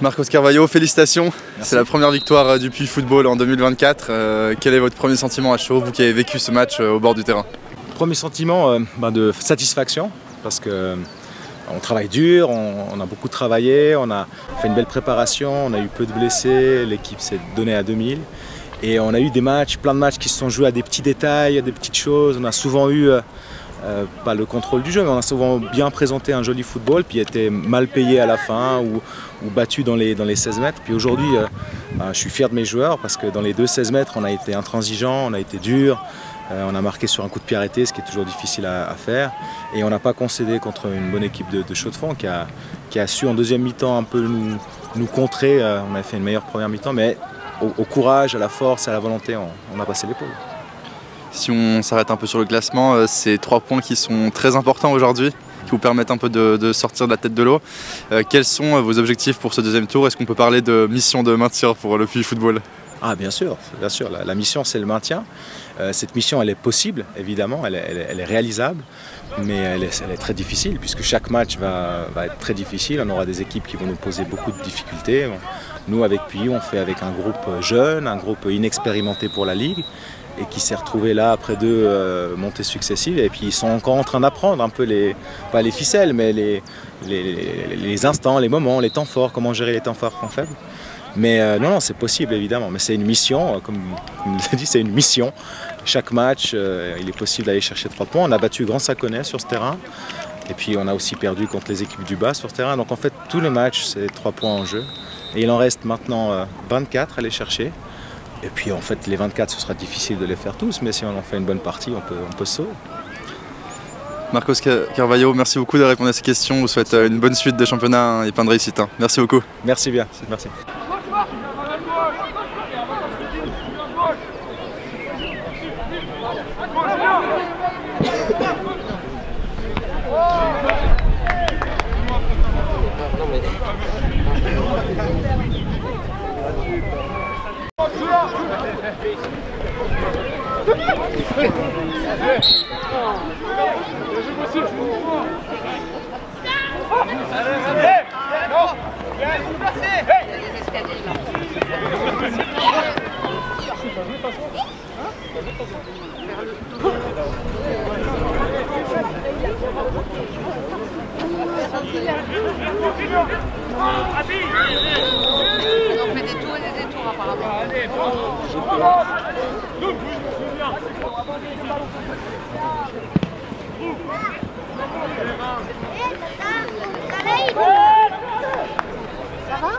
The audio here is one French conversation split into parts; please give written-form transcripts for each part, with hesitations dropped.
Marcos Carvalho, félicitations. C'est la première victoire du Puy Football en 2024. Quel est votre premier sentiment à chaud, vous qui avez vécu ce match au bord du terrain? Premier sentiment de satisfaction, parce que on travaille dur, on a beaucoup travaillé, on a fait une belle préparation, on a eu peu de blessés, l'équipe s'est donnée à 2000. Et on a eu des matchs, plein de matchs qui se sont joués à des petits détails, à des petites choses. On a souvent eu, pas le contrôle du jeu, mais on a souvent bien présenté un joli football, puis été mal payé à la fin ou battu dans les 16 mètres. Puis aujourd'hui, je suis fier de mes joueurs parce que dans les 2 16 mètres, on a été intransigeant, on a été dur. On a marqué sur un coup de pied arrêté, ce qui est toujours difficile à faire. Et on n'a pas concédé contre une bonne équipe de Chaux-de-Fonds qui a su en deuxième mi-temps un peu nous contrer. On a fait une meilleure première mi-temps, mais au courage, à la force, à la volonté, on a passé l'épaule. Si on s'arrête un peu sur le classement, c'est 3 points qui sont très importants aujourd'hui, qui vous permettent un peu de sortir de la tête de l'eau. Quels sont vos objectifs pour ce deuxième tour? Est-ce qu'on peut parler de mission de maintien pour le Puy Football? Ah bien sûr, la mission c'est le maintien. Cette mission elle est possible évidemment, elle est réalisable, mais elle est très difficile puisque chaque match va être très difficile. On aura des équipes qui vont nous poser beaucoup de difficultés. Nous avec Puy on fait avec un groupe jeune, un groupe inexpérimenté pour la Ligue et qui s'est retrouvé là après 2 montées successives et puis ils sont encore en train d'apprendre un peu pas les ficelles mais les instants, les moments, les temps forts, comment gérer les temps forts, temps faibles. Mais non, c'est possible évidemment, mais c'est une mission, comme je l'ai dit, c'est une mission. Chaque match, il est possible d'aller chercher 3 points. On a battu Grand Saconnet sur ce terrain, et puis on a aussi perdu contre les équipes du bas sur ce terrain. Donc en fait, tous les matchs, c'est 3 points en jeu. Et il en reste maintenant 24 à aller chercher. Et puis en fait, les 24, ce sera difficile de les faire tous, mais si on en fait une bonne partie, on peut se sauver. Marcos Carvalho, merci beaucoup de répondre à ces questions. Je vous souhaite une bonne suite de championnat et plein de réussite. Merci beaucoup. Merci bien, merci. On fait des tours et des détours apparemment. Ça va?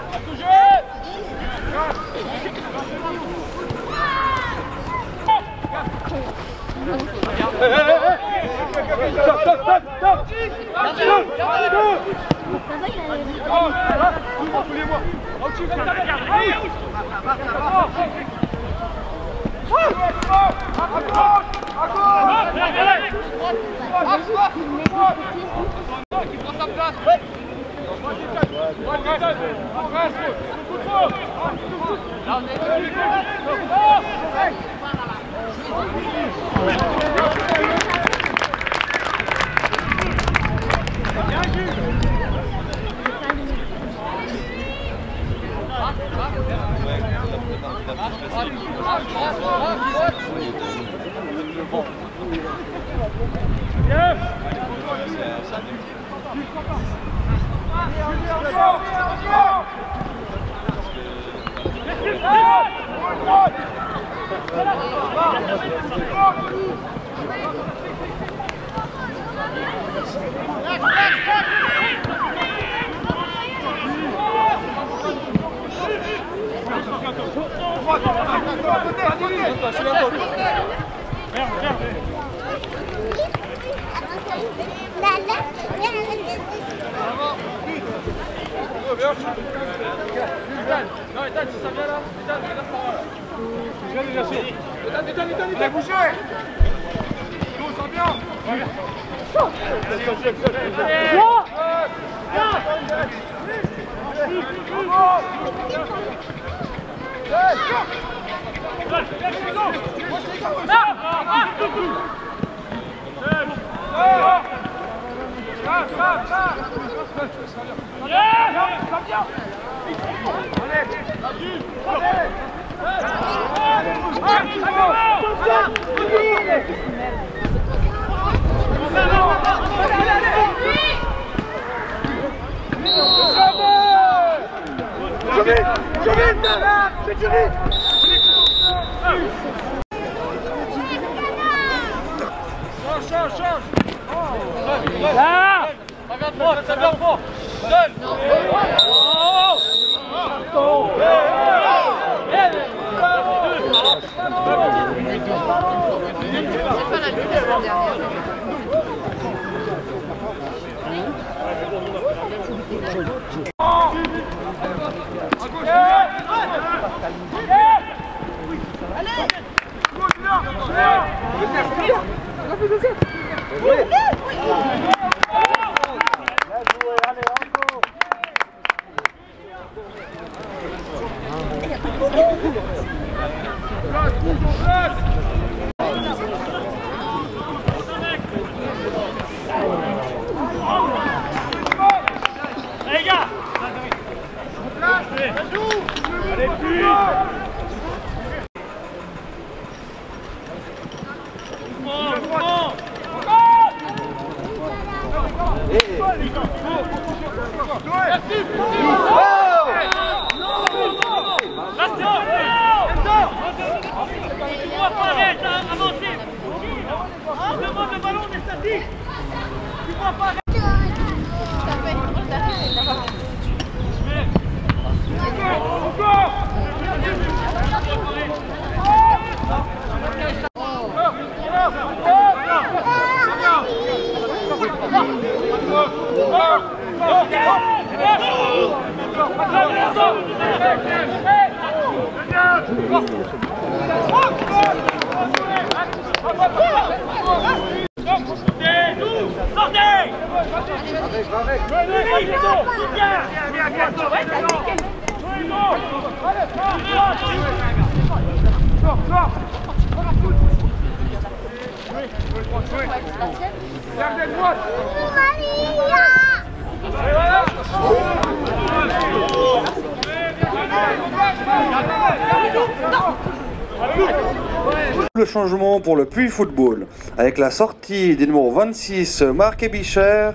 Le changement pour le Puy Football, avec la sortie des numéros 26 Marc Ebicher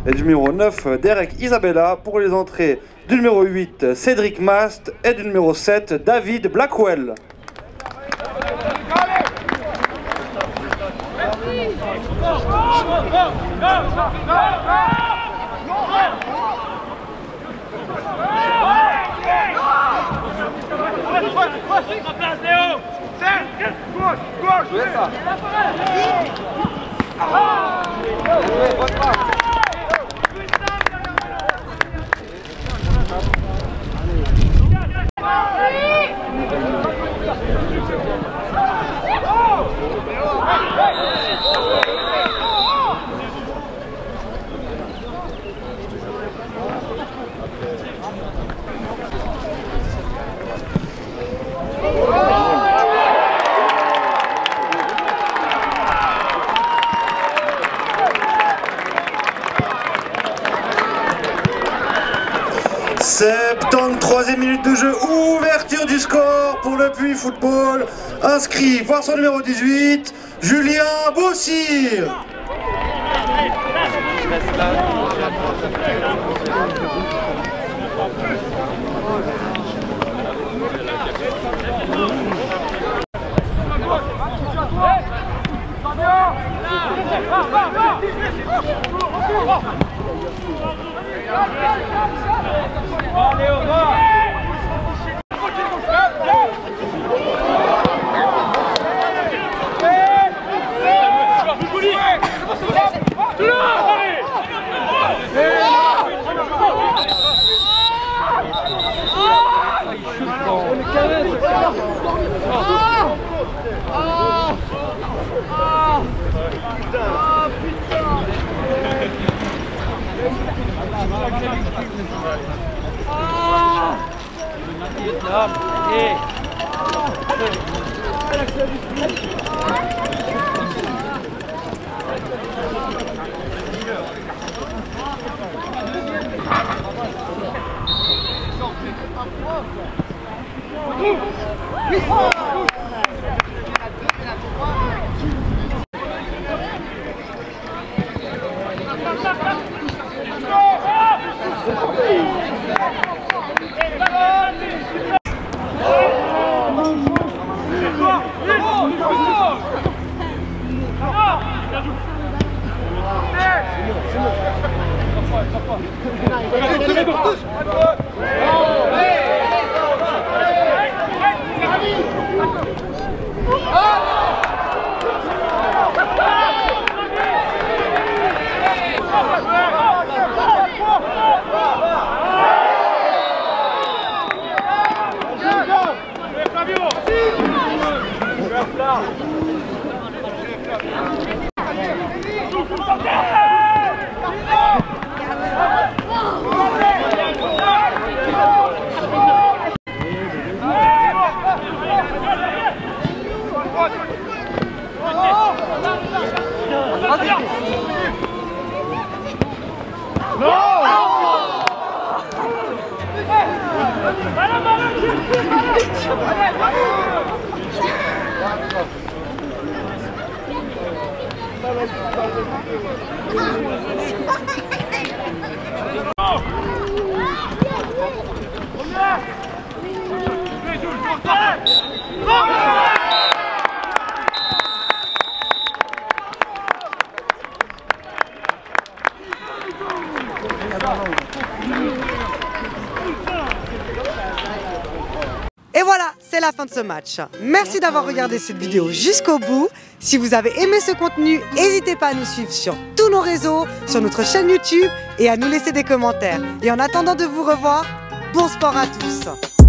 et du numéro 9 Derek Isabella pour les entrées du numéro 8 Cédric Mast et du numéro 7 David Blackwell. Troisième minute de jeu, ouverture du score pour le Puy Football, inscrit par son numéro 18, Julien Bossir. Et voilà, c'est la fin de ce match. Merci d'avoir regardé cette vidéo jusqu'au bout. Si vous avez aimé ce contenu, n'hésitez pas à nous suivre sur tous nos réseaux, sur notre chaîne YouTube et à nous laisser des commentaires. Et en attendant de vous revoir, bon sport à tous!